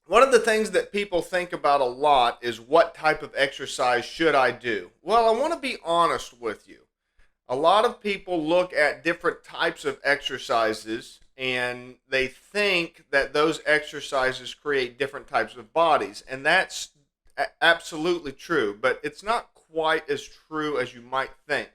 One of the things that people think about a lot is what type of exercise should I do? Well, I want to be honest with you. A lot of people look at different types of exercises and they think that those exercises create different types of bodies. And that's absolutely true, but it's not quite as true as you might think.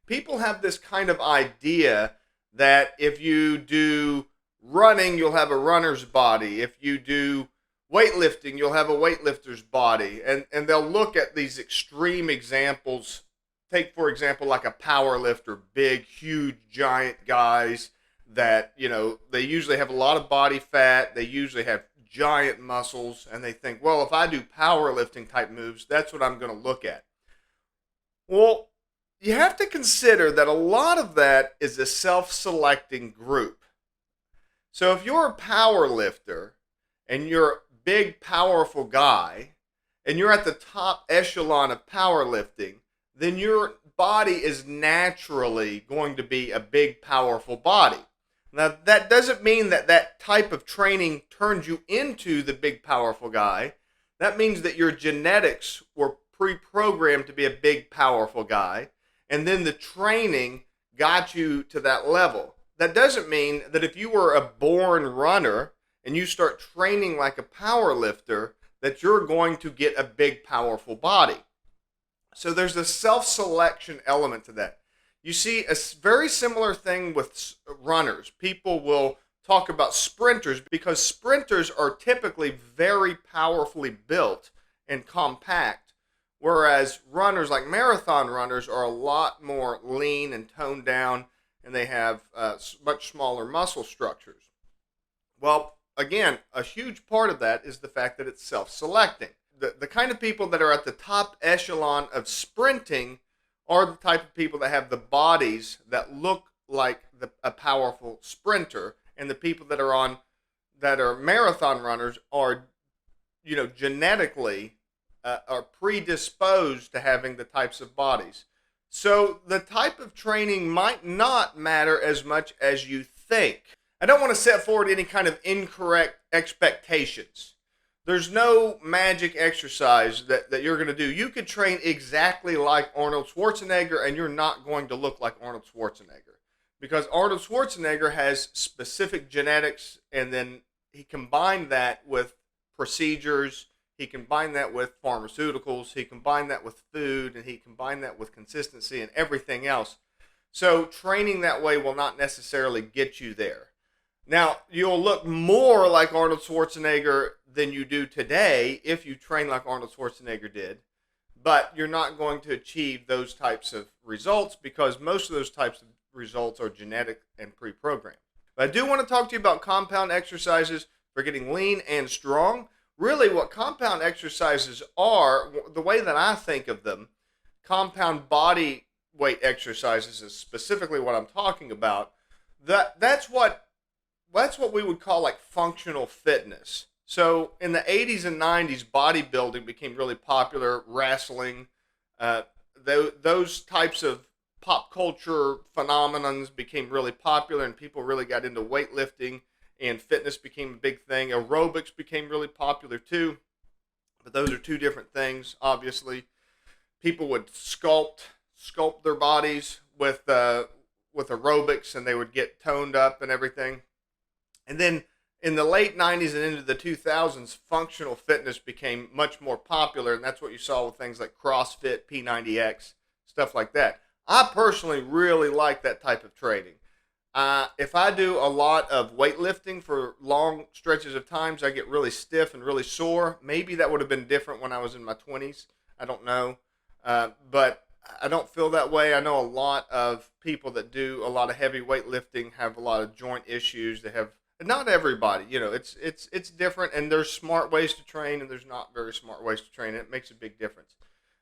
People have this kind of idea that if you do running, you'll have a runner's body. If you do weightlifting, you'll have a weightlifter's body. And they'll look at these extreme examples. Take, for example, like a power lifter, big, huge, giant guys that, they usually have a lot of body fat. They usually have giant muscles. And they think, well, if I do powerlifting type moves, that's what I'm going to look at. Well, you have to consider that a lot of that is a self-selecting group. So if you're a power lifter and you're a big, powerful guy and you're at the top echelon of powerlifting, then your body is naturally going to be a big, powerful body. Now, that doesn't mean that that type of training turns you into the big, powerful guy. That means that your genetics were pre-programmed to be a big, powerful guy, and then the training got you to that level. That doesn't mean that if you were a born runner and you start training like a power lifter, that you're going to get a big, powerful body. So there's a self-selection element to that. You see a very similar thing with runners. People will talk about sprinters because sprinters are typically very powerfully built and compact, whereas runners like marathon runners are a lot more lean and toned down, and they have much smaller muscle structures. Well, again, a huge part of that is the fact that it's self-selecting. The kind of people that are at the top echelon of sprinting are the type of people that have the bodies that look like a powerful sprinter, and the people that are marathon runners are, genetically are predisposed to having the types of bodies. So the type of training might not matter as much as you think. I don't want to set forward any kind of incorrect expectations. There's no magic exercise that you're going to do. You could train exactly like Arnold Schwarzenegger and you're not going to look like Arnold Schwarzenegger. Because Arnold Schwarzenegger has specific genetics, and then he combined that with procedures, he combined that with pharmaceuticals, he combined that with food, and he combined that with consistency and everything else. So training that way will not necessarily get you there. Now, you'll look more like Arnold Schwarzenegger than you do today if you train like Arnold Schwarzenegger did, but you're not going to achieve those types of results because most of those types of results are genetic and pre-programmed. But I do want to talk to you about compound exercises for getting lean and strong. Really, what compound exercises are, the way that I think of them, compound body weight exercises is specifically what I'm talking about. That's what we would call like functional fitness. So in the 80s and 90s, bodybuilding became really popular, wrestling, those types of pop culture phenomenons became really popular, and people really got into weightlifting, and fitness became a big thing. Aerobics became really popular too, but those are two different things, obviously. People would sculpt their bodies with aerobics, and they would get toned up and everything. And then in the late 90s and into the 2000s, functional fitness became much more popular, and that's what you saw with things like CrossFit, P90X, stuff like that. I personally really like that type of training. If I do a lot of weightlifting for long stretches of times, I get really stiff and really sore. Maybe that would have been different when I was in my 20s. I don't know. But I don't feel that way. I know a lot of people that do a lot of heavy weightlifting have a lot of joint issues. They have, not everybody, it's different, and there's smart ways to train and there's not very smart ways to train. It makes a big difference.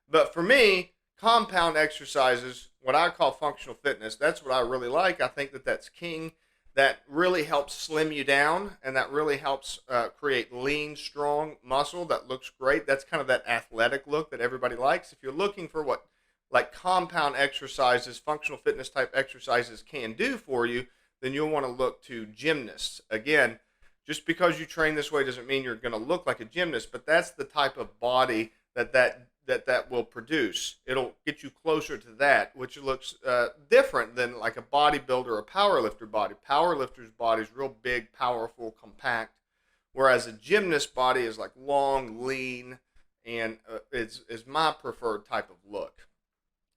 But for me, compound exercises, what I call functional fitness, that's what I really like. I think that that's king. That really helps slim you down, and that really helps create lean, strong muscle that looks great. That's kind of that athletic look that everybody likes. If you're looking for what like compound exercises, functional fitness type exercises can do for you, then you'll want to look to gymnasts. Again, Just because you train this way doesn't mean you're going to look like a gymnast, but that's the type of body that will produce. It'll get you closer to that, which looks different than like a bodybuilder or a powerlifter body. Powerlifter's body is real big, powerful, compact, whereas a gymnast body is like long, lean, and is my preferred type of look.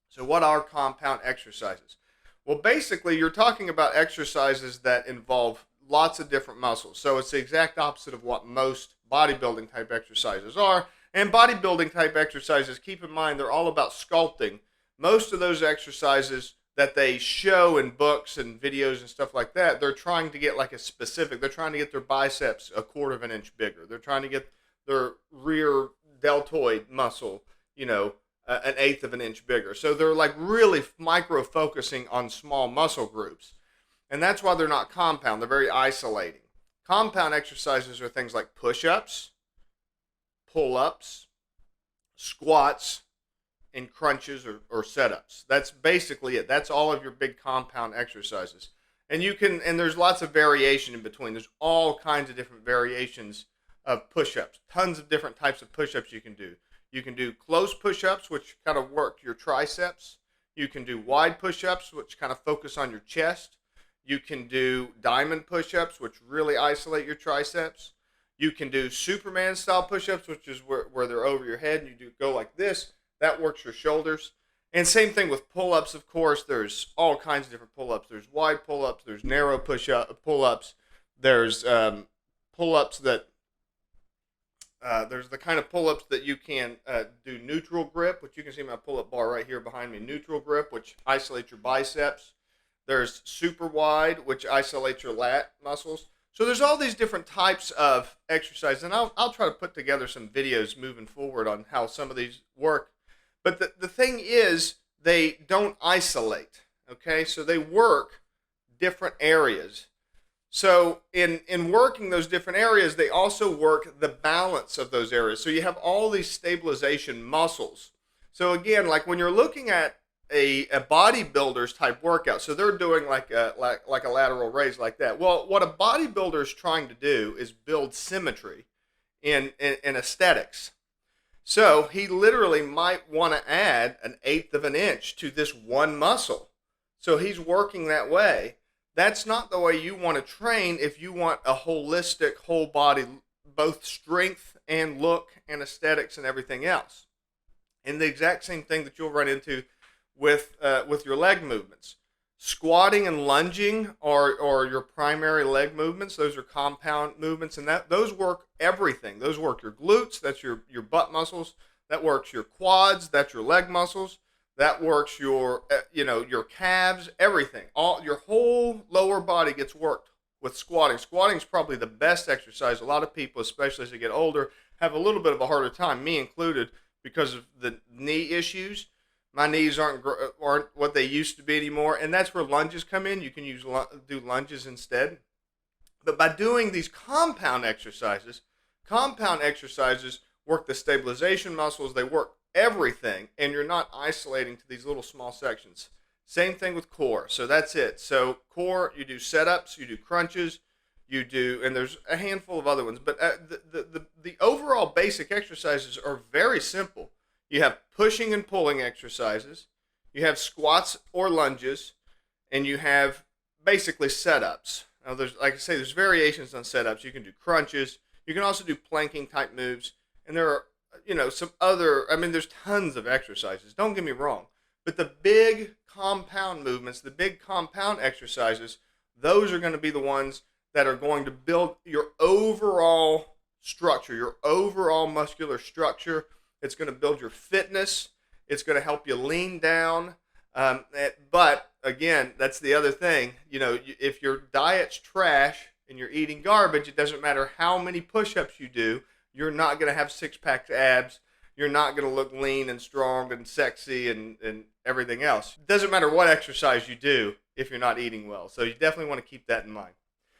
So what are compound exercises? Well, basically, you're talking about exercises that involve lots of different muscles. So it's the exact opposite of what most bodybuilding type exercises are. And bodybuilding type exercises, keep in mind, they're all about sculpting. Most of those exercises that they show in books and videos and stuff like that, they're trying to get like a specific, they're trying to get their biceps a quarter of an inch bigger. They're trying to get their rear deltoid muscle, an eighth of an inch bigger. So they're like really micro focusing on small muscle groups. And that's why they're not compound. They're very isolating. Compound exercises are things like push-ups, pull-ups, squats, and crunches or setups. That's basically it. That's all of your big compound exercises. And there's lots of variation in between. There's all kinds of different variations of push-ups. Tons of different types of push-ups you can do. You can do close push-ups, which kind of work your triceps. You can do wide push-ups, which kind of focus on your chest. You can do diamond push-ups, which really isolate your triceps. You can do Superman style push-ups, which is where they're over your head and you go like this. That works your shoulders. And same thing with pull-ups, of course. There's all kinds of different pull-ups. There's wide pull-ups. There's narrow pull-ups. There's pull-ups that there's the kind of pull-ups that you can do neutral grip, which you can see my pull-up bar right here behind me. Neutral grip, which isolates your biceps. There's super wide, which isolates your lat muscles. So there's all these different types of exercise, and I'll try to put together some videos moving forward on how some of these work. But the thing is, they don't isolate, okay? So they work different areas. So in working those different areas, they also work the balance of those areas. So you have all these stabilization muscles. So again, like when you're looking at a bodybuilder's type workout, so they're doing like a lateral raise like that. Well, what a bodybuilder is trying to do is build symmetry in aesthetics. So he literally might want to add an eighth of an inch to this one muscle. So he's working that way. That's not the way you want to train if you want a holistic whole body, both strength and look and aesthetics and everything else. And the exact same thing that you'll run into with your leg movements. Squatting and lunging are your primary leg movements. Those are compound movements, and those work everything. Those work your glutes, that's your butt muscles. That works your quads, that's your leg muscles. That works your your calves, everything. Your whole lower body gets worked with squatting. Squatting is probably the best exercise. A lot of people, especially as they get older, have a little bit of a harder time, me included, because of the knee issues. My knees aren't what they used to be anymore, and that's where lunges come in. You can do lunges instead. But by doing these compound exercises work the stabilization muscles. They work everything, and you're not isolating to these little small sections. Same thing with core. So that's it. So core, you do setups, you do crunches, and there's a handful of other ones. But the overall basic exercises are very simple. You have pushing and pulling exercises, you have squats or lunges, and you have basically setups. Now, there's variations on setups. You can do crunches. You can also do planking type moves. And there are, some other, there's tons of exercises. Don't get me wrong. But the big compound movements, the big compound exercises, those are going to be the ones that are going to build your overall structure, your overall muscular structure. It's going to build your fitness. It's going to help you lean down. But again, that's the other thing. If your diet's trash and you're eating garbage, it doesn't matter how many push-ups you do. You're not going to have six-pack abs. You're not going to look lean and strong and sexy and everything else. It doesn't matter what exercise you do if you're not eating well. So you definitely want to keep that in mind.